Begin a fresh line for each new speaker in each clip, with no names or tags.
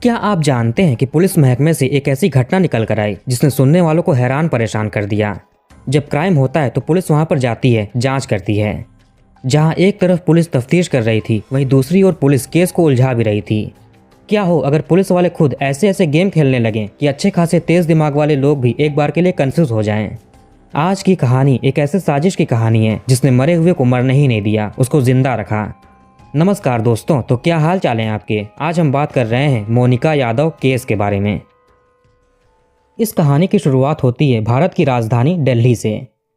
क्या आप जानते हैं कि पुलिस महकमे से एक ऐसी घटना निकल कर आई जिसने सुनने वालों को हैरान परेशान कर दिया। जब क्राइम होता है तो पुलिस वहां पर जाती है, जांच करती है। जहां एक तरफ पुलिस तफ्तीश कर रही थी, वहीं दूसरी ओर पुलिस केस को उलझा भी रही थी। क्या हो अगर पुलिस वाले खुद ऐसे ऐसे गेम खेलने लगें कि अच्छे खासे तेज दिमाग वाले लोग भी एक बार के लिए कंफ्यूज हो जाएं। आज की कहानी एक ऐसे साजिश की कहानी है जिसने मरे हुए को मरने ही नहीं दिया, उसको जिंदा रखा। नमस्कार दोस्तों, तो क्या हाल चाल हैं आपके। आज हम बात कर रहे हैं मोनिका यादव केस के बारे में। इस कहानी की शुरुआत होती है भारत की राजधानी दिल्ली से।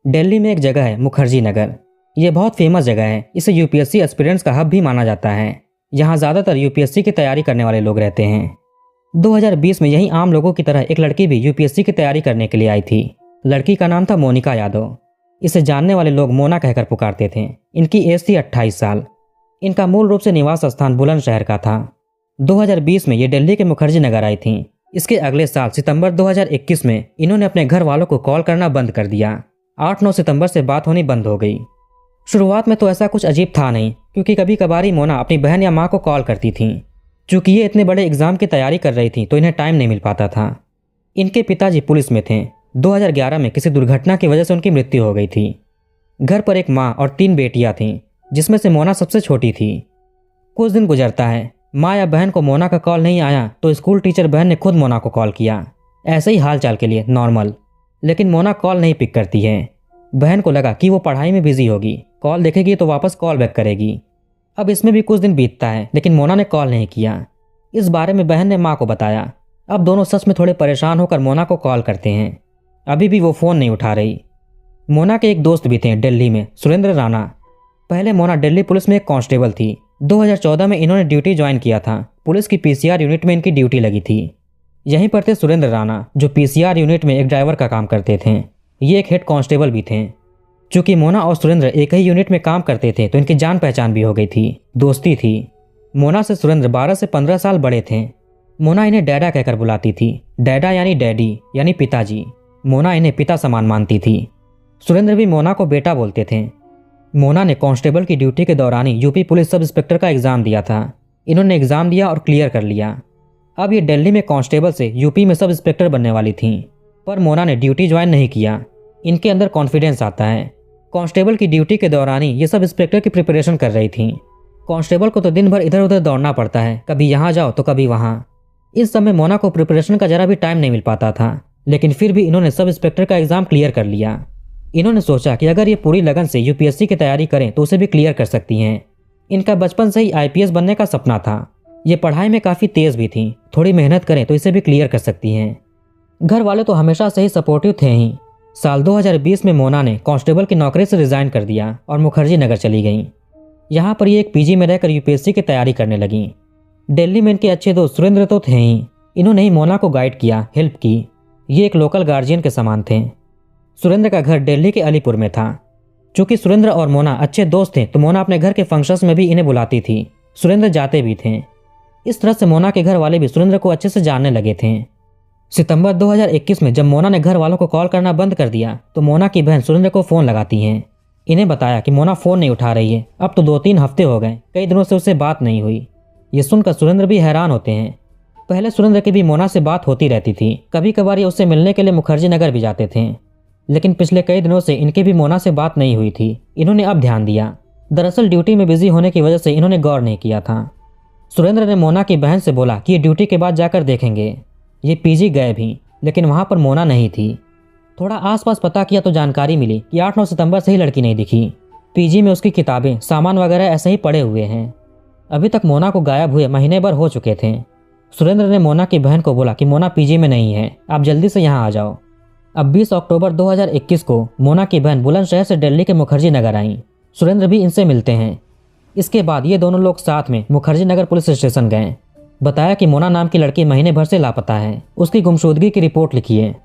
दिल्ली में एक जगह है मुखर्जी नगर। ये बहुत फेमस जगह है। इसे यूपीएससी एस्पिरेंट्स का हब भी माना जाता है। यहाँ ज़्यादातर यूपीएससी की तैयारी करने वाले लोग रहते हैं। 2020 में यही आम लोगों की तरह एक लड़की भी यूपीएससी की तैयारी करने के लिए आई थी। लड़की का नाम था मोनिका यादव। इसे जानने वाले लोग मोना कहकर पुकारते थे। इनकी एज थी 28 साल। इनका मूल रूप से निवास स्थान बुलंदशहर का था। 2020 में ये दिल्ली के मुखर्जी नगर आई थीं। इसके अगले साल सितंबर 2021 में इन्होंने अपने घर वालों को कॉल करना बंद कर दिया। 8-9 सितंबर से बात होनी बंद हो गई। शुरुआत में तो ऐसा कुछ अजीब था नहीं, क्योंकि कभी कभार ही मोना अपनी बहन या माँ को कॉल करती थीं। चूँकि ये इतने बड़े एग्जाम की तैयारी कर रही थी तो इन्हें टाइम नहीं मिल पाता था। इनके पिताजी पुलिस में थे। 2011 में किसी दुर्घटना की वजह से उनकी मृत्यु हो गई थी। घर पर एक माँ और 3 बेटियां थीं, जिसमें से मोना सबसे छोटी थी। कुछ दिन गुजरता है, माँ या बहन को मोना का कॉल नहीं आया तो स्कूल टीचर बहन ने खुद मोना को कॉल किया, ऐसे ही हाल चाल के लिए नॉर्मल। लेकिन मोना कॉल नहीं पिक करती है। बहन को लगा कि वो पढ़ाई में बिजी होगी, कॉल देखेगी तो वापस कॉल बैक करेगी। अब इसमें भी कुछ दिन बीतता है, लेकिन मोना ने कॉल नहीं किया। इस बारे में बहन ने माँ को बताया। अब दोनों सच में थोड़े परेशान होकर मोना को कॉल करते हैं। अभी भी वो फ़ोन नहीं उठा रही। मोना के एक दोस्त भी थे दिल्ली में, सुरेंद्र राणा। पहले मोना दिल्ली पुलिस में एक कांस्टेबल थी। 2014 में इन्होंने ड्यूटी ज्वाइन किया था। पुलिस की पीसीआर यूनिट में इनकी ड्यूटी लगी थी। यहीं पर थे सुरेंद्र राणा, जो पीसीआर यूनिट में एक ड्राइवर का काम करते थे। ये एक हेड कांस्टेबल भी थे। चूँकि मोना और सुरेंद्र एक ही यूनिट में काम करते थे तो इनकी जान पहचान भी हो गई थी, दोस्ती थी। मोना से सुरेंद्र 12 से 15 साल बड़े थे। मोना इन्हें डैडा कहकर बुलाती थी। डैडा यानी डैडी यानी पिताजी। मोना इन्हें पिता समान मानती थी। सुरेंद्र भी मोना को बेटा बोलते थे। मोना ने कांस्टेबल की ड्यूटी के दौरान ही यूपी पुलिस सब इंस्पेक्टर का एग्जाम दिया था। इन्होंने एग्जाम दिया और क्लियर कर लिया। अब ये दिल्ली में कांस्टेबल से यूपी में सब इंस्पेक्टर बनने वाली थीं। पर मोना ने ड्यूटी ज्वाइन नहीं किया। इनके अंदर कॉन्फिडेंस आता है। कांस्टेबल की ड्यूटी के दौरान ही ये सब इंस्पेक्टर की प्रिपरेशन कर रही थीं। कांस्टेबल को तो दिन भर इधर उधर दौड़ना पड़ता है, कभी यहाँ जाओ तो कभी वहाँ। इस समय मोना को प्रिपरेशन का जरा भी टाइम नहीं मिल पाता था, लेकिन फिर भी इन्होंने सब इंस्पेक्टर का एग्जाम क्लियर कर लिया। इन्होंने सोचा कि अगर ये पूरी लगन से यूपीएससी की तैयारी करें तो उसे भी क्लियर कर सकती हैं। इनका बचपन से ही आईपीएस बनने का सपना था। ये पढ़ाई में काफ़ी तेज़ भी थी। थोड़ी मेहनत करें तो इसे भी क्लियर कर सकती हैं। घर वाले तो हमेशा से ही सपोर्टिव थे ही। साल 2020 में मोना ने कांस्टेबल की नौकरी से रिज़ाइन कर दिया और मुखर्जी नगर चली गई। यहाँ पर ये एक पीजी में रहकर यूपीएससी की तैयारी करने लगी। दिल्ली में इनके अच्छे दोस्त सुरेंद्र तो थे ही। इन्होंने ही मोना को गाइड किया, हेल्प की। ये एक लोकल गार्जियन के समान थे। सुरेंद्र का घर दिल्ली के अलीपुर में था। चूंकि सुरेंद्र और मोना अच्छे दोस्त थे तो मोना अपने घर के फंक्शंस में भी इन्हें बुलाती थी। सुरेंद्र जाते भी थे। इस तरह से मोना के घर वाले भी सुरेंद्र को अच्छे से जानने लगे थे। सितंबर 2021 में जब मोना ने घर वालों को कॉल करना बंद कर दिया तो मोना की बहन सुरेंद्र को फ़ोन लगाती हैं। इन्हें बताया कि मोना फ़ोन नहीं उठा रही है। अब तो 2-3 हफ्ते हो गए, कई दिनों से उससे बात नहीं हुई। ये सुनकर सुरेंद्र भी हैरान होते हैं। पहले सुरेंद्र की भी मोना से बात होती रहती थी। कभी कभार ये उससे मिलने के लिए मुखर्जी नगर भी जाते थे। लेकिन पिछले कई दिनों से इनकी भी मोना से बात नहीं हुई थी। इन्होंने अब ध्यान दिया। दरअसल ड्यूटी में बिजी होने की वजह से इन्होंने गौर नहीं किया था। सुरेंद्र ने मोना की बहन से बोला कि ये ड्यूटी के बाद जाकर देखेंगे। ये पीजी गए भी, लेकिन वहाँ पर मोना नहीं थी। थोड़ा आसपास पता किया तो जानकारी मिली कि 8-9 सितंबर से ही लड़की नहीं दिखी। पीजी में उसकी किताबें, सामान वगैरह ऐसे ही पड़े हुए हैं। अभी तक मोना को गायब हुए महीने भर हो चुके थे। सुरेंद्र ने मोना की बहन को बोला कि मोना पीजी में नहीं है, आप जल्दी से यहाँ आ जाओ। अब 20 अक्टूबर 2021 को मोना की बहन बुलंदशहर से दिल्ली के मुखर्जी नगर आई। सुरेंद्र भी इनसे मिलते हैं। इसके बाद ये दोनों लोग साथ में मुखर्जी नगर पुलिस स्टेशन गए। बताया कि मोना नाम की लड़की महीने भर से लापता है, उसकी गुमशुदगी की रिपोर्ट लिखी है।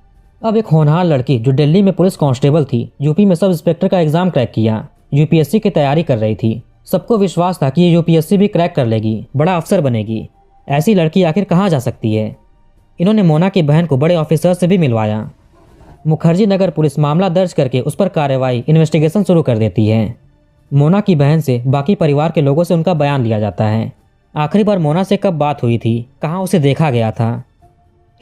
अब एक होनहार लड़की जो दिल्ली में पुलिस कांस्टेबल थी, यूपी में सब इंस्पेक्टर का एग्जाम क्रैक किया, यूपीएससी की तैयारी कर रही थी। सबको विश्वास था कि ये यूपीएससी भी क्रैक कर लेगी, बड़ा अफसर बनेगी। ऐसी लड़की आखिर कहाँ जा सकती है। इन्होंने मोना की बहन को बड़े ऑफिसर से भी मिलवाया। मुखर्जी नगर पुलिस मामला दर्ज करके उस पर कार्रवाई, इन्वेस्टिगेशन शुरू कर देती है। मोना की बहन से, बाकी परिवार के लोगों से उनका बयान लिया जाता है। आखिरी बार मोना से कब बात हुई थी, कहाँ उसे देखा गया था।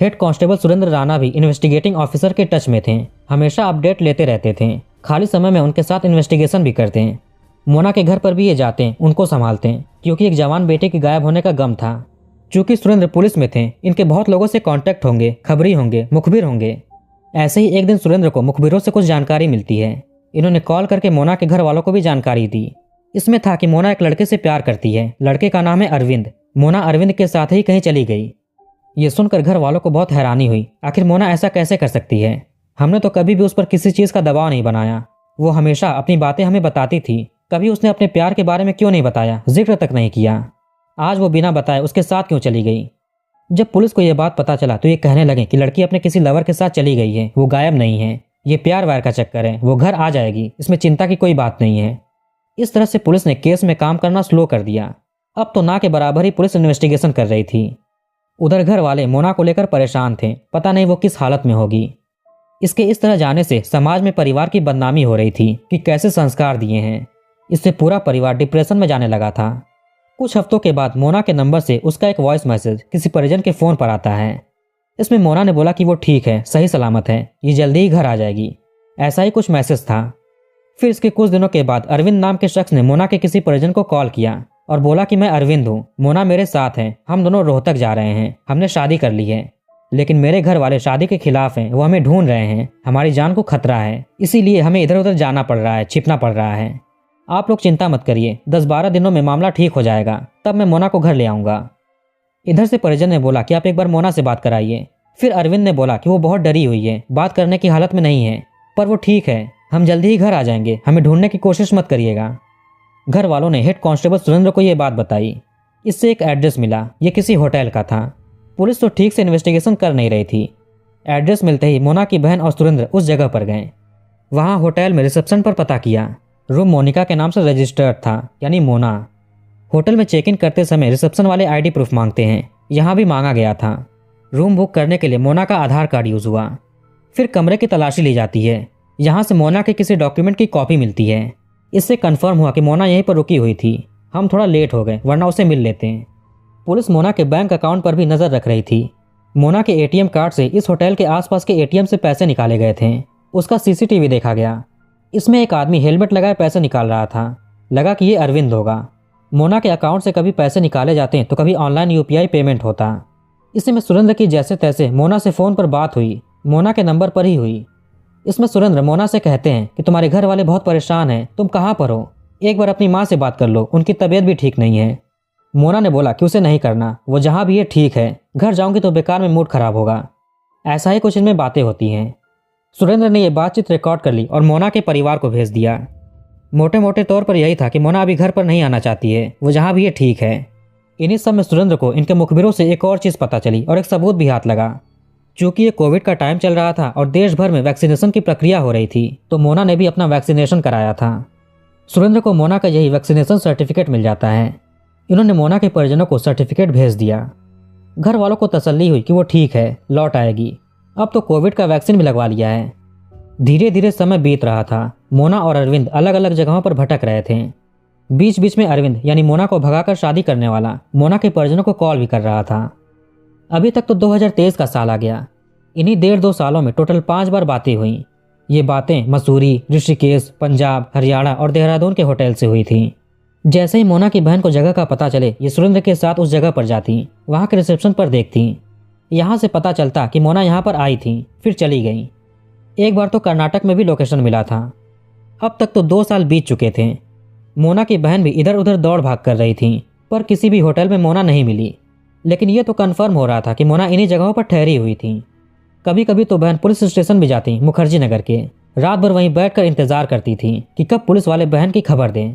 हेड कांस्टेबल सुरेंद्र राणा भी इन्वेस्टिगेटिंग ऑफिसर के टच में थे, हमेशा अपडेट लेते रहते थे। खाली समय में उनके साथ इन्वेस्टिगेशन भी करते हैं। मोना के घर पर भी ये जाते हैं, उनको संभालते हैं, क्योंकि एक जवान बेटे के गायब होने का गम था। चूंकि सुरेंद्र पुलिस में थे, इनके बहुत लोगों से कांटेक्ट होंगे, खबरी होंगे, मुखबिर होंगे। ऐसे ही एक दिन सुरेंद्र को मुखबिरों से कुछ जानकारी मिलती है। इन्होंने कॉल करके मोना के घर वालों को भी जानकारी दी। इसमें था कि मोना एक लड़के से प्यार करती है, लड़के का नाम है अरविंद। मोना अरविंद के साथ ही कहीं चली गई। ये सुनकर घर वालों को बहुत हैरानी हुई, आखिर मोना ऐसा कैसे कर सकती है। हमने तो कभी भी उस पर किसी चीज़ का दबाव नहीं बनाया, वो हमेशा अपनी बातें हमें बताती थी। कभी उसने अपने प्यार के बारे में क्यों नहीं बताया, जिक्र तक नहीं किया। आज वो बिना बताए उसके साथ क्यों चली गई। जब पुलिस को यह बात पता चला तो ये कहने लगे कि लड़की अपने किसी लवर के साथ चली गई है, वो गायब नहीं है, ये प्यार वार का चक्कर है, वो घर आ जाएगी, इसमें चिंता की कोई बात नहीं है। इस तरह से पुलिस ने केस में काम करना स्लो कर दिया। अब तो ना के बराबर ही पुलिस इन्वेस्टिगेशन कर रही थी। उधर घर वाले मोना को लेकर परेशान थे, पता नहीं वो किस हालत में होगी। इसके इस तरह जाने से समाज में परिवार की बदनामी हो रही थी कि कैसे संस्कार दिए हैं। इससे पूरा परिवार डिप्रेशन में जाने लगा था। कुछ हफ्तों के बाद मोना के नंबर से उसका एक वॉइस मैसेज किसी परिजन के फ़ोन पर आता है। इसमें मोना ने बोला कि वो ठीक है, सही सलामत है, ये जल्दी ही घर आ जाएगी। ऐसा ही कुछ मैसेज था। फिर इसके कुछ दिनों के बाद अरविंद नाम के शख्स ने मोना के किसी परिजन को कॉल किया और बोला कि मैं अरविंद हूँ, मोना मेरे साथ है, हम दोनों रोहतक जा रहे हैं, हमने शादी कर ली है, लेकिन मेरे घर वाले शादी के खिलाफ हैं, वो हमें ढूंढ रहे हैं, हमारी जान को खतरा है, इसीलिए हमें इधर उधर जाना पड़ रहा है, छिपना पड़ रहा है। आप लोग चिंता मत करिए, 10-12 दिनों में मामला ठीक हो जाएगा, तब मैं मोना को घर ले आऊँगा। इधर से परिजन ने बोला कि आप एक बार मोना से बात कराइए। फिर अरविंद ने बोला कि वो बहुत डरी हुई है, बात करने की हालत में नहीं है, पर वो ठीक है, हम जल्दी ही घर आ जाएंगे, हमें ढूंढने की कोशिश मत करिएगा। घर वालों ने हेड कांस्टेबल सुरेंद्र को ये बात बताई। इससे एक एड्रेस मिला, ये किसी होटल का था। पुलिस तो ठीक से इन्वेस्टिगेशन कर नहीं रही थी। एड्रेस मिलते ही मोना की बहन और सुरेंद्र उस जगह पर गए। वहाँ होटल में रिसेप्शन पर पता किया। रूम मोनिका के नाम से रजिस्टर्ड था, यानी मोना। होटल में चेक इन करते समय रिसेप्शन वाले आईडी प्रूफ मांगते हैं, यहाँ भी मांगा गया था। रूम बुक करने के लिए मोना का आधार कार्ड यूज़ हुआ। फिर कमरे की तलाशी ली जाती है। यहाँ से मोना के किसी डॉक्यूमेंट की कॉपी मिलती है। इससे कंफर्म हुआ कि मोना यहीं पर रुकी हुई थी। हम थोड़ा लेट हो गए, वरना उसे मिल लेते हैं। पुलिस मोना के बैंक अकाउंट पर भी नज़र रख रही थी। मोना के एटीएम कार्ड से इस होटल के आसपास के एटीएम से पैसे निकाले गए थे। उसका सीसीटीवी देखा गया। इसमें एक आदमी हेलमेट लगाए पैसे निकाल रहा था। लगा कि ये अरविंद होगा। मोना के अकाउंट से कभी पैसे निकाले जाते तो कभी ऑनलाइन यूपीआई पेमेंट होता। इसी में सुरेंद्र की जैसे तैसे मोना से फ़ोन पर बात हुई, मोना के नंबर पर ही हुई। इसमें सुरेंद्र मोना से कहते हैं कि तुम्हारे घर वाले बहुत परेशान हैं, तुम कहाँ पर हो, एक बार अपनी माँ से बात कर लो, उनकी तबीयत भी ठीक नहीं है। मोना ने बोला कि उसे नहीं करना, वो जहाँ भी है ठीक है, घर जाऊंगी तो बेकार में मूड खराब होगा। ऐसा ही कुछ इनमें बातें होती हैं। सुरेंद्र ने यह बातचीत रिकॉर्ड कर ली और मोना के परिवार को भेज दिया। मोटे मोटे तौर पर यही था कि मोना अभी घर पर नहीं आना चाहती है, वो जहाँ भी है ठीक है। इन्हीं सब में सुरेंद्र को इनके मुखबिरों से एक और चीज़ पता चली और एक सबूत भी हाथ लगा। चूंकि ये कोविड का टाइम चल रहा था और देश भर में वैक्सीनेशन की प्रक्रिया हो रही थी, तो मोना ने भी अपना वैक्सीनेशन कराया था। सुरेंद्र को मोना का यही वैक्सीनेशन सर्टिफिकेट मिल जाता है। इन्होंने मोना के परिजनों को सर्टिफिकेट भेज दिया। घर वालों को तसल्ली हुई कि वो ठीक है, लौट आएगी। अब तो कोविड का वैक्सीन भी लगवा लिया है। धीरे धीरे समय बीत रहा था। मोना और अरविंद अलग अलग जगहों पर भटक रहे थे। बीच बीच में अरविंद यानी मोना को भगाकर शादी करने वाला मोना के परिजनों को कॉल भी कर रहा था। अभी तक तो 2023 का साल आ गया। इन्हीं 1.5-2 सालों में टोटल 5 बार बातें हुई। ये बातें मसूरी, ऋषिकेश, पंजाब, हरियाणा और देहरादून के होटल से हुई थी। जैसे ही मोना की बहन को जगह का पता चले, ये सुरेंद्र के साथ उस जगह पर जाती, वहाँ के रिसेप्शन पर देखती। यहाँ से पता चलता कि मोना यहाँ पर आई थी, फिर चली गई। एक बार तो कर्नाटक में भी लोकेशन मिला था। अब तक तो 2 साल बीत चुके थे। मोना की बहन भी इधर उधर दौड़ भाग कर रही थी, पर किसी भी होटल में मोना नहीं मिली। लेकिन यह तो कन्फर्म हो रहा था कि मोना इन्हीं जगहों पर ठहरी हुई थी। कभी कभी तो बहन पुलिस स्टेशन भी जाती, मुखर्जी नगर के। रात भर वहीं बैठकर इंतजार करती थी कि कब पुलिस वाले बहन की खबर दें।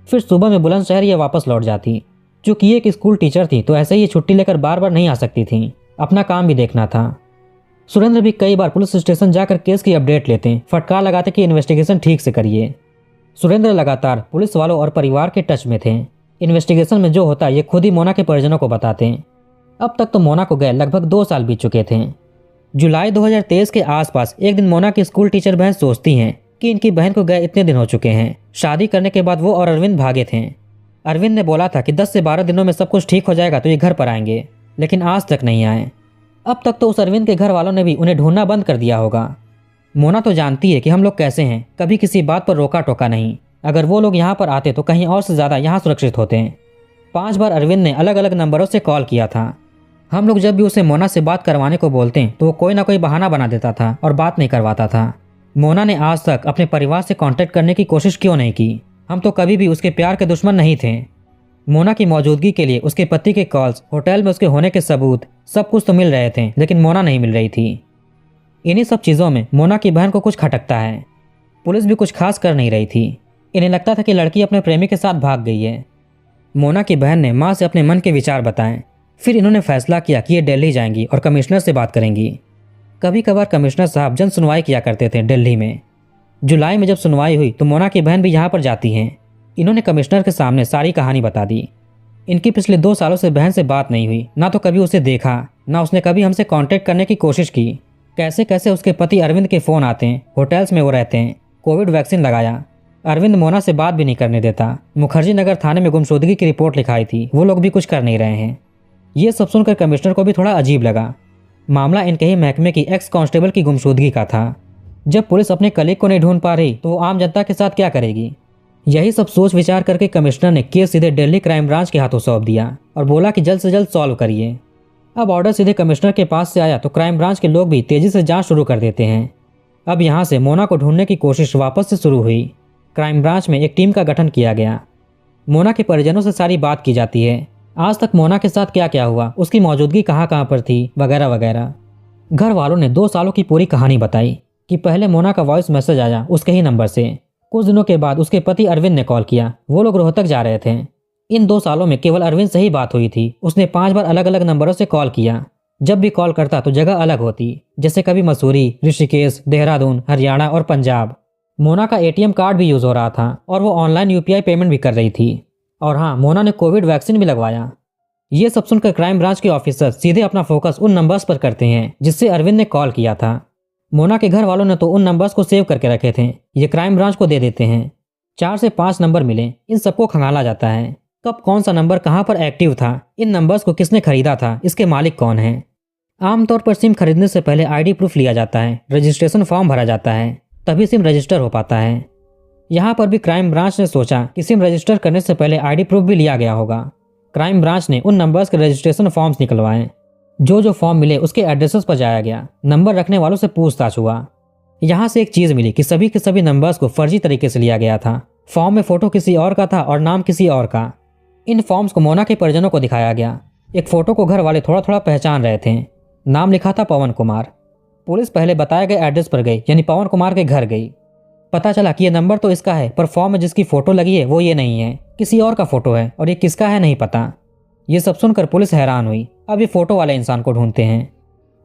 फिर सुबह में बुलंदशहर ये वापस लौट जाती। चूँकि ये एक स्कूल टीचर थी, तो ऐसे ही छुट्टी लेकर बार बार नहीं आ सकती थी, अपना काम भी देखना था। सुरेंद्र भी कई बार पुलिस स्टेशन जाकर केस की अपडेट लेते, फटकार लगाते कि इन्वेस्टिगेशन ठीक से करिए। सुरेंद्र लगातार पुलिस वालों और परिवार के टच में थे। इन्वेस्टिगेशन में जो होता ये खुद ही मोना के परिजनों को बताते। अब तक तो मोना को गए लगभग 2 साल बीत चुके थे। जुलाई 2023 के आसपास एक दिन मोना की स्कूल टीचर बहन सोचती हैं कि इनकी बहन को गए इतने दिन हो चुके हैं, शादी करने के बाद वो और अरविंद भागे थे। अरविंद ने बोला था कि 10 से 12 दिनों में सब कुछ ठीक हो जाएगा तो ये घर पर आएंगे, लेकिन आज तक नहीं आए। अब तक तो उस अरविंद के घर वालों ने भी उन्हें ढूंढना बंद कर दिया होगा। मोना तो जानती है कि हम लोग कैसे हैं, कभी किसी बात पर रोका टोका नहीं। अगर वो लोग यहाँ पर आते तो कहीं और से ज़्यादा यहाँ सुरक्षित होते हैं। 5 बार अरविंद ने अलग अलग नंबरों से कॉल किया था। हम लोग जब भी उसे मोना से बात करवाने को बोलते हैं तो वो कोई ना कोई बहाना बना देता था और बात नहीं करवाता था। मोना ने आज तक अपने परिवार से कांटेक्ट करने की कोशिश क्यों नहीं की? हम तो कभी भी उसके प्यार के दुश्मन नहीं थे। मोना की मौजूदगी के लिए उसके पति के कॉल्स, होटल में उसके होने के सबूत, सब कुछ तो मिल रहे थे, लेकिन मोना नहीं मिल रही थी। इन्हीं सब चीज़ों में मोना की बहन को कुछ खटकता है। पुलिस भी कुछ खास कर नहीं रही थी। इन्हें लगता था कि लड़की अपने प्रेमी के साथ भाग गई है। मोना की बहन ने माँ से अपने मन के विचार बताए। फिर इन्होंने फैसला किया कि ये दिल्ली जाएंगी और कमिश्नर से बात करेंगी। कभी कभार कमिश्नर साहब जन सुनवाई किया करते थे दिल्ली में। जुलाई में जब सुनवाई हुई तो मोना की बहन भी यहाँ पर जाती हैं। इन्होंने कमिश्नर के सामने सारी कहानी बता दी। इनकी पिछले 2 सालों से बहन से बात नहीं हुई, ना तो कभी उसे देखा, ना उसने कभी हमसे कांटेक्ट करने की कोशिश की। कैसे कैसे उसके पति अरविंद के फ़ोन आते हैं, होटल्स में वो रहते हैं, कोविड वैक्सीन लगाया। अरविंद मोना से बात भी नहीं करने देता। मुखर्जी नगर थाने में गुमशुदगी की रिपोर्ट लिखाई थी, वो लोग भी कुछ कर नहीं रहे हैं। ये सब सुनकर कमिश्नर को भी थोड़ा अजीब लगा। मामला इनके ही महकमे की एक्स कांस्टेबल की गुमशुदगी का था। जब पुलिस अपने कलीग को नहीं ढूंढ पा रही तो वो आम जनता के साथ क्या करेगी? यही सब सोच विचार करके कमिश्नर ने केस सीधे दिल्ली क्राइम ब्रांच के हाथों सौंप दिया और बोला कि जल्द से जल्द सॉल्व करिए। अब ऑर्डर सीधे कमिश्नर के पास से आया तो क्राइम ब्रांच के लोग भी तेजी से जांच शुरू कर देते हैं। अब यहाँ से मोना को ढूंढने की कोशिश वापस से शुरू हुई। क्राइम ब्रांच में एक टीम का गठन किया गया। मोना के परिजनों से सारी बात की जाती है। आज तक मोना के साथ क्या क्या हुआ, उसकी मौजूदगी कहाँ कहाँ पर थी, वगैरह वगैरह। घर वालों ने 2 सालों की पूरी कहानी बताई कि पहले मोना का वॉइस मैसेज आया उसके ही नंबर से। कुछ दिनों के बाद उसके पति अरविंद ने कॉल किया। वो लोग रोहतक जा रहे थे। इन 2 सालों में केवल अरविंद से ही बात हुई थी। उसने 5 बार अलग अलग नंबरों से कॉल किया। जब भी कॉल करता तो जगह अलग होती, जैसे कभी मसूरी, ऋषिकेश, देहरादून, हरियाणा और पंजाब। मोना का ATM कार्ड भी यूज हो रहा था और वो ऑनलाइन UPI पेमेंट भी कर रही थी। और हाँ, मोना ने कोविड वैक्सीन भी लगवाया। ये सब सुनकर क्राइम ब्रांच के ऑफिसर सीधे अपना फोकस उन नंबर्स पर करते हैं जिससे अरविंद ने कॉल किया था। मोना के घर वालों ने तो उन नंबर्स को सेव करके रखे थे, ये क्राइम ब्रांच को दे देते हैं। 4 से 5 नंबर मिले, इन सबको खंगाला जाता है। कब कौन सा नंबर कहाँ पर एक्टिव था, इन नंबर्स को किसने खरीदा था, इसके मालिक कौन है। आमतौर पर सिम खरीदने से पहले ID प्रूफ लिया जाता है, रजिस्ट्रेशन फॉर्म भरा जाता है, तभी सिम रजिस्टर हो पाता है। यहाँ पर भी क्राइम ब्रांच ने सोचा कि सिम रजिस्टर करने से पहले ID प्रूफ भी लिया गया होगा। क्राइम ब्रांच ने उन नंबर्स के रजिस्ट्रेशन फॉर्म्स निकलवाए। जो फॉर्म मिले उसके एड्रेसेस पर जाया गया। नंबर रखने वालों से पूछताछ हुआ। यहाँ से एक चीज़ मिली कि सभी के सभी नंबर्स को फर्जी तरीके से लिया गया था। फॉर्म में फोटो किसी और का था और नाम किसी और का। इन फॉर्म्स को मोना के परिजनों को दिखाया गया। एक फोटो को घर वाले थोड़ा थोड़ा पहचान रहे थे। नाम लिखा था पवन कुमार। पुलिस पहले बताए गए एड्रेस पर गई, यानी पवन कुमार के घर गई। पता चला कि ये नंबर तो इसका है, पर फॉर्म में जिसकी फोटो लगी है वो ये नहीं है, किसी और का फोटो है, और ये किसका है नहीं पता। ये सब सुनकर पुलिस हैरान हुई। अब ये फोटो वाले इंसान को ढूंढते हैं।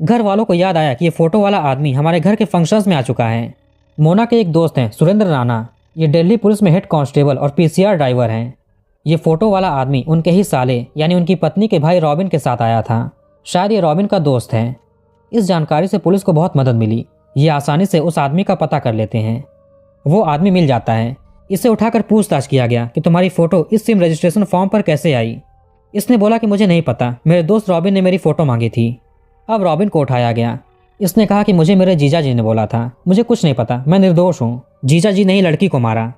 घर वालों को याद आया कि ये फोटो वाला आदमी हमारे घर के फंक्शंस में आ चुका है। मोना के एक दोस्त हैं सुरेंद्र राणा, ये दिल्ली पुलिस में हेड कांस्टेबल और PCR ड्राइवर हैं। ये फोटो वाला आदमी उनके ही साले यानी उनकी पत्नी के भाई रॉबिन के साथ आया था। शायद ये रॉबिन का दोस्त है। इस जानकारी से पुलिस को बहुत मदद मिली। ये आसानी से उस आदमी का पता कर लेते हैं। वो आदमी मिल जाता है। इसे उठाकर पूछताछ किया गया कि तुम्हारी फोटो इस सिम रजिस्ट्रेशन फॉर्म पर कैसे आई। इसने बोला कि मुझे नहीं पता, मेरे दोस्त रॉबिन ने मेरी फोटो मांगी थी। अब रॉबिन को उठाया गया। इसने कहा कि मुझे मेरे जीजा जी ने बोला था, मुझे कुछ नहीं पता, मैं निर्दोष हूँ, जीजा जी ने ही लड़की को मारा।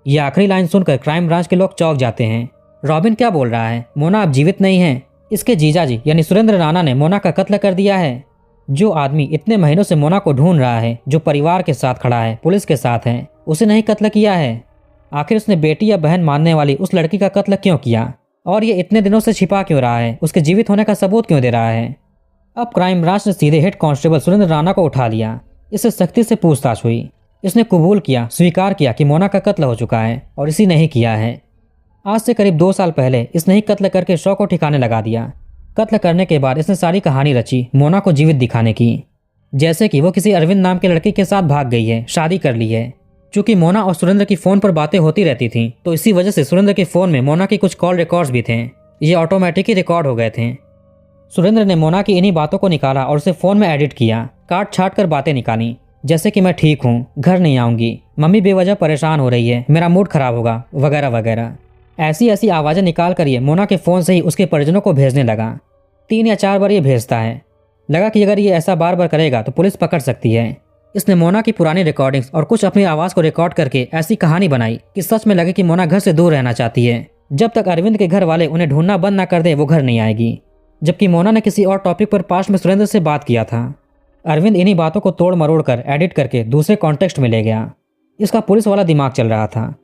ये आखिरी लाइन सुनकर क्राइम ब्रांच के लोग चौंक जाते हैं। रॉबिन क्या बोल रहा है? मोना अब जीवित नहीं है। इसके जीजा जी यानी सुरेंद्र राणा ने मोना का कत्ल कर दिया है। जो आदमी इतने महीनों से मोना को ढूंढ रहा है, जो परिवार के साथ खड़ा है, पुलिस के साथ है, उसे नहीं कत्ल किया है। आखिर उसने बेटी या बहन मानने वाली उस लड़की का कत्ल क्यों किया? और ये इतने दिनों से छिपा क्यों रहा है? उसके जीवित होने का सबूत क्यों दे रहा है? अब क्राइम ब्रांच ने सीधे हेड कांस्टेबल सुरेंद्र राणा को उठा लिया। इससे सख्ती से पूछताछ हुई। इसने कबूल किया, स्वीकार किया कि मोना का कत्ल हो चुका है और इसी ने ही किया है। आज से करीब 2 साल पहले इसने ही कत्ल करके शव को ठिकाने लगा दिया। कत्ल करने के बाद इसने सारी कहानी रची मोना को जीवित दिखाने की, जैसे कि वो किसी अरविंद नाम के लड़के के साथ भाग गई है, शादी कर ली है। चूंकि मोना और सुरेंद्र की फोन पर बातें होती रहती थीं, तो इसी वजह से सुरेंद्र के फोन में मोना की कुछ कॉल रिकॉर्ड्स भी थे। ये ऑटोमेटिक ही रिकॉर्ड हो गए थे। सुरेंद्र ने मोना की इन्हीं बातों को निकाला और उसे फोन में एडिट किया, काट छाट कर बातें निकाली, जैसे कि मैं ठीक हूँ, घर नहीं आऊंगी, मम्मी बेवजह परेशान हो रही है, मेरा मूड खराब होगा, वगैरह वगैरह। ऐसी ऐसी आवाज़ें निकाल कर ये मोना के फ़ोन से ही उसके परिजनों को भेजने लगा। 3 या 4 बार ये भेजता है। लगा कि अगर ये ऐसा बार बार करेगा तो पुलिस पकड़ सकती है। इसने मोना की पुरानी रिकॉर्डिंग्स और कुछ अपनी आवाज़ को रिकॉर्ड करके ऐसी कहानी बनाई कि सच में लगे कि मोना घर से दूर रहना चाहती है। जब तक अरविंद के घर वाले उन्हें ढूंढना बंद ना कर दे वो घर नहीं आएगी। जबकि मोना ने किसी और टॉपिक पर पास्ट में सुरेंद्र से बात किया था। अरविंद इन्हीं बातों को तोड़ मरोड़ कर एडिट करके दूसरे कॉन्टेक्स्ट में ले गया। इसका पुलिस वाला दिमाग चल रहा था।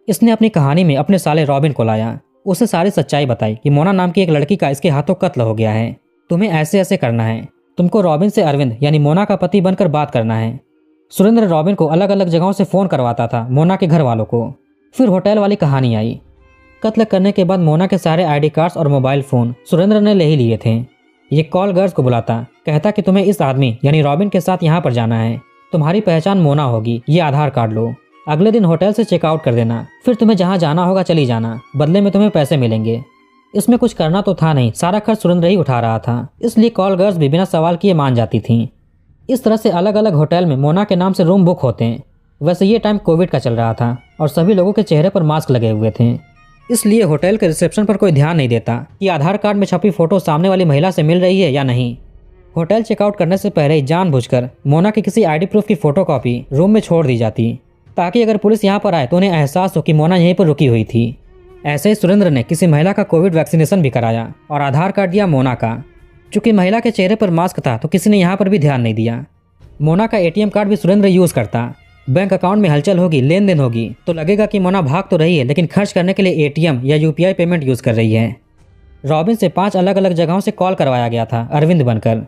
इसने अपनी कहानी में अपने साले रॉबिन को लाया। उसे सारी सच्चाई बताई कि मोना नाम की एक लड़की का इसके हाथों कत्ल हो गया है। तुम्हें ऐसे ऐसे करना है। तुमको रॉबिन से अरविंद यानी मोना का पति बनकर बात करना है। सुरेंद्र रॉबिन को अलग अलग जगहों से फ़ोन करवाता था मोना के घर वालों को। फिर होटल वाली कहानी आई। कत्ल करने के बाद मोना के सारे आईडी कार्ड्स और मोबाइल फ़ोन सुरेंद्र ने ले ही लिए थे। ये कॉल गर्ल्स को बुलाता, कहता कि तुम्हें इस आदमी यानी रॉबिन के साथ यहाँ पर जाना है। तुम्हारी पहचान मोना होगी, ये आधार कार्ड लो। अगले दिन होटल से चेकआउट कर देना। फिर तुम्हें जहाँ जाना होगा चली जाना, बदले में तुम्हें पैसे मिलेंगे। इसमें कुछ करना तो था नहीं, सारा खर्च सुरेंद्र ही उठा रहा था, इसलिए कॉल गर्ल्स भी बिना सवाल किए मान जाती थीं। इस तरह से अलग अलग होटल में मोना के नाम से रूम बुक होते हैं। वैसे ये टाइम कोविड का चल रहा था और सभी लोगों के चेहरे पर मास्क लगे हुए थे, इसलिए होटल के रिसेप्शन पर कोई ध्यान नहीं देता कि आधार कार्ड में छपी फोटो सामने वाली महिला से मिल रही है या नहीं। होटल चेकआउट करने से पहले ही जानबूझकर मोना की किसी आईडी प्रूफ की फोटोकॉपी रूम में छोड़ दी जाती, ताकि अगर पुलिस यहाँ पर आए तो उन्हें एहसास हो कि मोना यहीं पर रुकी हुई थी। ऐसे ही सुरेंद्र ने किसी महिला का कोविड वैक्सीनेशन भी कराया और आधार कार्ड दिया मोना का। चूंकि महिला के चेहरे पर मास्क था तो किसी ने यहाँ पर भी ध्यान नहीं दिया। मोना का एटीएम कार्ड भी सुरेंद्र यूज़ करता। बैंक अकाउंट में हलचल होगी, लेन देन होगी तो लगेगा कि मोना भाग तो रही है लेकिन खर्च करने के लिए एटीएम या यूपीआई पेमेंट यूज़ कर रही है। रॉबिन से 5 अलग अलग जगहों से कॉल करवाया गया था अरविंद बनकर।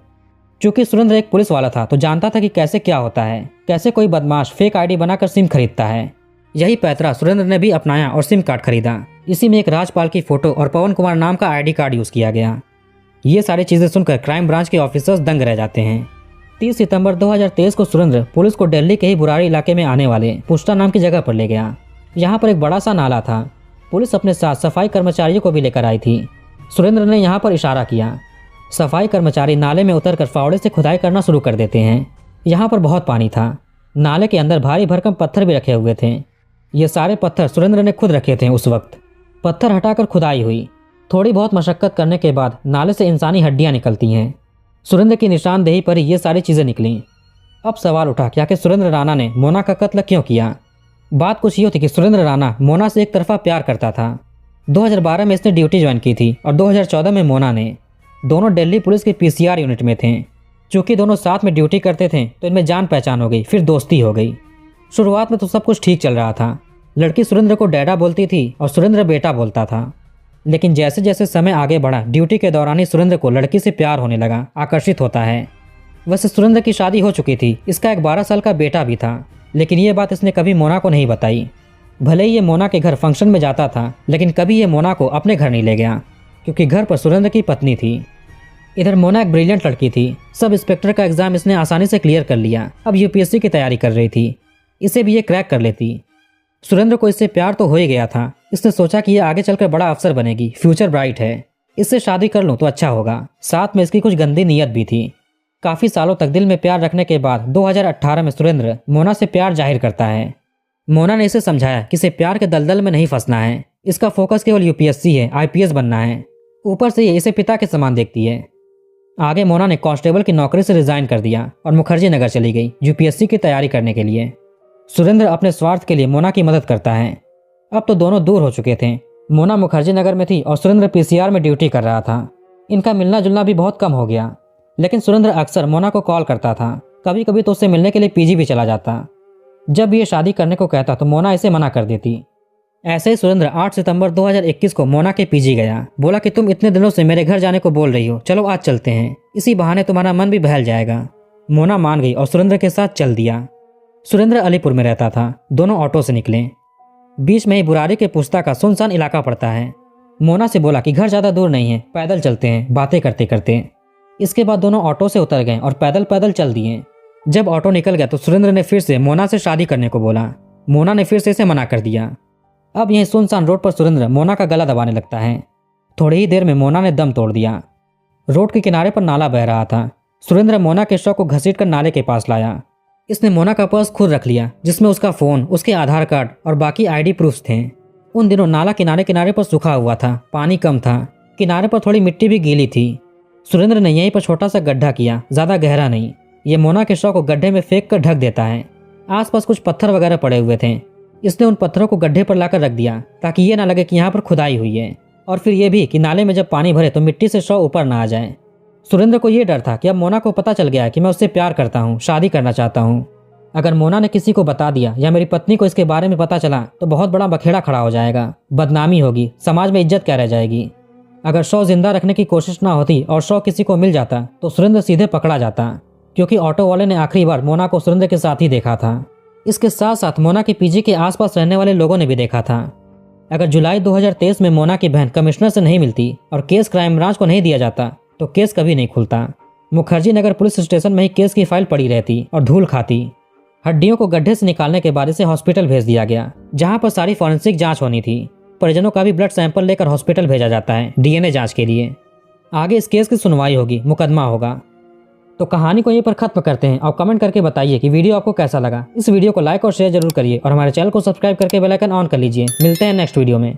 चूंकि सुरेंद्र एक पुलिस वाला था तो जानता था कि कैसे क्या होता है, कैसे कोई बदमाश फेक आईडी बनाकर सिम खरीदता है। यही पैतरा सुरेंद्र ने भी अपनाया और सिम कार्ड खरीदा। इसी में एक राजपाल की फोटो और पवन कुमार नाम का आईडी कार्ड यूज़ किया गया। ये सारी चीज़ें सुनकर क्राइम ब्रांच के ऑफिसर्स दंग रह जाते हैं। 30 सितंबर 2023 को सुरेंद्र पुलिस को दिल्ली के ही बुराड़ी इलाके में आने वाले पुष्टा नाम की जगह पर ले गया। यहाँ पर एक बड़ा सा नाला था। पुलिस अपने साथ सफाई कर्मचारियों को भी लेकर आई थी। सुरेंद्र ने यहाँ पर इशारा किया। सफाई कर्मचारी नाले में उतरकर फावड़े से खुदाई करना शुरू कर देते हैं। यहाँ पर बहुत पानी था। नाले के अंदर भारी भरकम पत्थर भी रखे हुए थे। ये सारे पत्थर सुरेंद्र ने खुद रखे थे उस वक्त। पत्थर हटाकर खुदाई हुई। थोड़ी बहुत मशक्कत करने के बाद नाले से इंसानी हड्डियाँ निकलती हैं। सुरेंद्र की निशानदेही पर ही ये सारी चीज़ें निकलीं। अब सवाल उठा कि आखिर सुरेंद्र राणा ने मोना का कत्ल क्यों किया। बात कुछ यूँ थी कि सुरेंद्र राणा मोना से एक तरफा प्यार करता था। 2012 में इसने ड्यूटी ज्वाइन की थी और 2014 में मोना ने। दोनों दिल्ली पुलिस के पीसीआर यूनिट में थे। चूँकि दोनों साथ में ड्यूटी करते थे तो इनमें जान पहचान हो गई, फिर दोस्ती हो गई। शुरुआत में तो सब कुछ ठीक चल रहा था। लड़की सुरेंद्र को डैडा बोलती थी और सुरेंद्र बेटा बोलता था। लेकिन जैसे जैसे समय आगे बढ़ा ड्यूटी के दौरान ही सुरेंद्र को लड़की से प्यार होने लगा, आकर्षित होता है। वैसे सुरेंद्र की शादी हो चुकी थी, इसका एक 12 साल का बेटा भी था, लेकिन ये बात इसने कभी मोना को नहीं बताई। भले ही ये मोना के घर फंक्शन में जाता था लेकिन कभी ये मोना को अपने घर नहीं ले गया, क्योंकि घर पर सुरेंद्र की पत्नी थी। इधर मोना एक ब्रिलियंट लड़की थी। सब इंस्पेक्टर का एग्जाम इसने आसानी से क्लियर कर लिया। अब यूपीएससी की तैयारी कर रही थी। इसे भी ये क्रैक कर लेती। सुरेंद्र को इससे प्यार तो हो ही गया था। इसने सोचा कि ये आगे चलकर बड़ा अफसर बनेगी, फ्यूचर ब्राइट है, इससे शादी कर लूँ तो अच्छा होगा। साथ में इसकी कुछ गंदी नीयत भी थी। काफ़ी सालों तक दिल में प्यार रखने के बाद 2018 में सुरेंद्र मोना से प्यार जाहिर करता है। मोना ने इसे समझाया कि इसे प्यार के दलदल में नहीं फंसना है। इसका फोकस केवल यूपीएससी है, आईपीएस बनना है। ऊपर से ये इसे पिता के समान देखती है। आगे मोना ने कांस्टेबल की नौकरी से रिजाइन कर दिया और मुखर्जी नगर चली गई यूपीएससी की तैयारी करने के लिए। सुरेंद्र अपने स्वार्थ के लिए मोना की मदद करता है। अब तो दोनों दूर हो चुके थे। मोना मुखर्जी नगर में थी और सुरेंद्र पीसीआर में ड्यूटी कर रहा था। इनका मिलना जुलना भी बहुत कम हो गया, लेकिन सुरेंद्र अक्सर मोना को कॉल करता था। कभी कभी तो उससे मिलने के लिए पीजी भी चला जाता। जब ये शादी करने को कहता तो मोना इसे मना कर देती। ऐसे ही सुरेंद्र 8 सितंबर 2021 को मोना के पीजी गया। बोला कि तुम इतने दिनों से मेरे घर जाने को बोल रही हो, चलो आज चलते हैं, इसी बहाने तुम्हारा मन भी बहल जाएगा। मोना मान गई और सुरेंद्र के साथ चल दिया। सुरेंद्र अलीपुर में रहता था। दोनों ऑटो से निकले। बीच में ही बुराड़ी के पुस्ता का सुनसान इलाका पड़ता है। मोना से बोला कि घर ज़्यादा दूर नहीं है, पैदल चलते हैं, बातें करते करते। इसके बाद दोनों ऑटो से उतर गए और पैदल पैदल चल दिए। जब ऑटो निकल गया तो सुरेंद्र ने फिर से मोना से शादी करने को बोला। मोना ने फिर से इसे मना कर दिया। अब यहीं सुनसान रोड पर सुरेंद्र मोना का गला दबाने लगता है। थोड़ी ही देर में मोना ने दम तोड़ दिया। रोड के किनारे पर नाला बह रहा था। सुरेंद्र मोना के शव को घसीटकर नाले के पास लाया। इसने मोना का पर्स खुद रख लिया, जिसमें उसका फ़ोन, उसके आधार कार्ड और बाकी आईडी प्रूफ्स थे। उन दिनों नाला किनारे किनारे पर सूखा हुआ था, पानी कम था, किनारे पर थोड़ी मिट्टी भी गीली थी। सुरेंद्र ने यहीं पर छोटा सा गड्ढा किया, ज्यादा गहरा नहीं। ये मोना के शव को गड्ढे में फेंक कर ढक देता है। आसपास कुछ पत्थर वगैरह पड़े हुए थे। इसने उन पत्थरों को गड्ढे पर लाकर रख दिया ताकि ये ना लगे कि यहाँ पर खुदाई हुई है, और फिर ये भी कि नाले में जब पानी भरे तो मिट्टी से शव ऊपर ना आ जाए। सुरेंद्र को ये डर था कि अब मोना को पता चल गया है कि मैं उससे प्यार करता हूँ, शादी करना चाहता हूँ। अगर मोना ने किसी को बता दिया या मेरी पत्नी को इसके बारे में पता चला तो बहुत बड़ा बखेड़ा खड़ा हो जाएगा, बदनामी होगी, समाज में इज्जत क्या रह जाएगी। अगर शव जिंदा रखने की कोशिश ना होती और शव किसी को मिल जाता तो सुरेंद्र सीधे पकड़ा जाता, क्योंकि ऑटो वाले ने आखिरी बार मोना को सुरेंद्र के साथ ही देखा था। इसके साथ साथ मोना के पीजी के आसपास रहने वाले लोगों ने भी देखा था। अगर जुलाई 2023 में मोना की बहन कमिश्नर से नहीं मिलती और केस क्राइम ब्रांच को नहीं दिया जाता तो केस कभी नहीं खुलता। मुखर्जी नगर पुलिस स्टेशन में ही केस की फाइल पड़ी रहती और धूल खाती। हड्डियों को गड्ढे से निकालने के बाद इसे हॉस्पिटल भेज दिया गया, जहां पर सारी फॉरेंसिक जांच होनी थी। परिजनों का भी ब्लड सैंपल लेकर हॉस्पिटल भेजा जाता है डीएनए जांच के लिए। आगे इस केस की सुनवाई होगी, मुकदमा होगा। तो कहानी को यहीं पर खत्म करते हैं और कमेंट करके बताइए कि वीडियो आपको कैसा लगा। इस वीडियो को लाइक और शेयर जरूर करिए और हमारे चैनल को सब्सक्राइब करके बेल आइकन ऑन कर लीजिए। मिलते हैं नेक्स्ट वीडियो में।